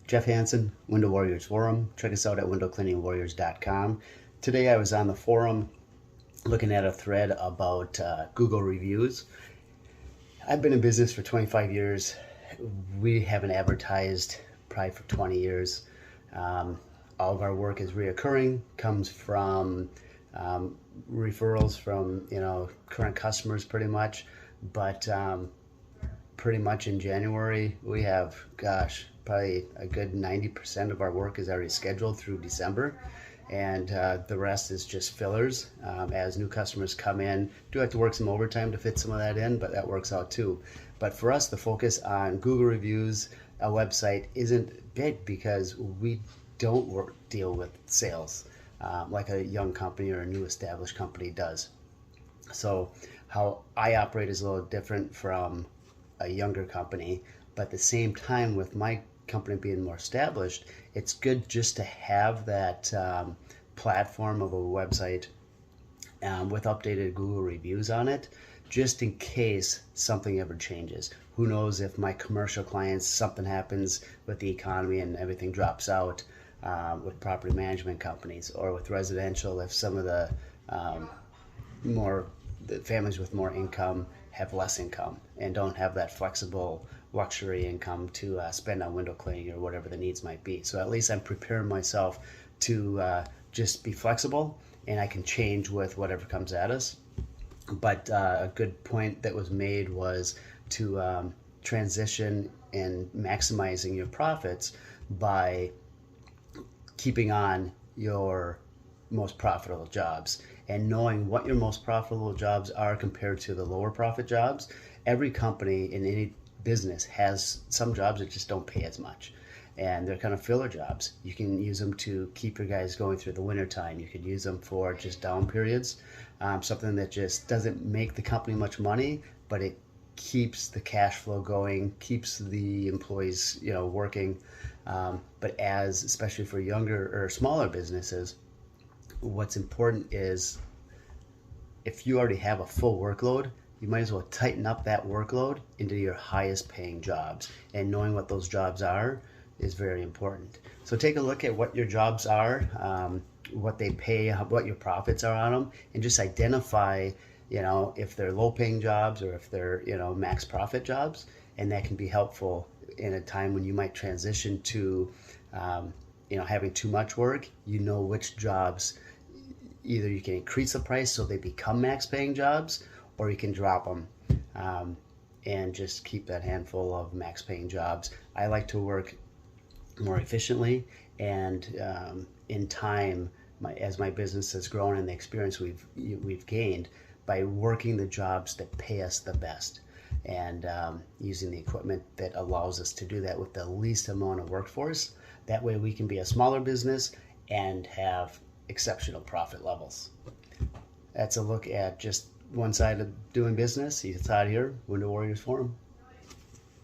Jeff Hansen, Window Warriors Forum. Check us out at windowcleaningwarriors.com. Today I was on the forum looking at a thread about Google reviews. I've been in business for 25 years. We haven't advertised probably for 20 years. All of our work is reoccurring, comes from referrals from current customers pretty much. But pretty much in January we have, probably a good 90% of our work is already scheduled through December, and the rest is just fillers. As new customers come in, do have to work some overtime to fit some of that in, but that works out too. But for us, the focus on Google reviews, a website, isn't big because we don't deal with sales like a young company or a new established company does. So how I operate is a little different from a younger company, but at the same time, with my company being more established, it's good just to have that platform of a website with updated Google reviews on it, just in case something ever changes. Who knows, if my commercial clients, something happens with the economy and everything drops out, with property management companies, or with residential, if some of the the families with more income have less income and don't have that flexible luxury income to spend on window cleaning or whatever the needs might be. So at least I'm preparing myself to just be flexible, and I can change with whatever comes at us. But a good point that was made was to transition and maximizing your profits by keeping on your most profitable jobs and knowing what your most profitable jobs are compared to the lower profit jobs. Every company in any business has some jobs that just don't pay as much, and they're kind of filler jobs. You can use them to keep your guys going through the winter time. You could use them for just down periods, something that just doesn't make the company much money, but it keeps the cash flow going, keeps the employees working. But especially for younger or smaller businesses, what's important is, if you already have a full workload, you might as well tighten up that workload into your highest paying jobs. And knowing what those jobs are is very important. So take a look at what your jobs are, what they pay, what your profits are on them, and just identify, if they're low paying jobs or if they're, max profit jobs. And that can be helpful in a time when you might transition to, having too much work. Which jobs, either you can increase the price so they become max paying jobs, or you can drop them and just keep that handful of max paying jobs. I like to work more efficiently, and in time, as my business has grown and the experience we've gained, by working the jobs that pay us the best, and using the equipment that allows us to do that with the least amount of workforce. That way we can be a smaller business and have exceptional profit levels. That's a look at just one side of doing business. You saw it here, Window Warriors Forum.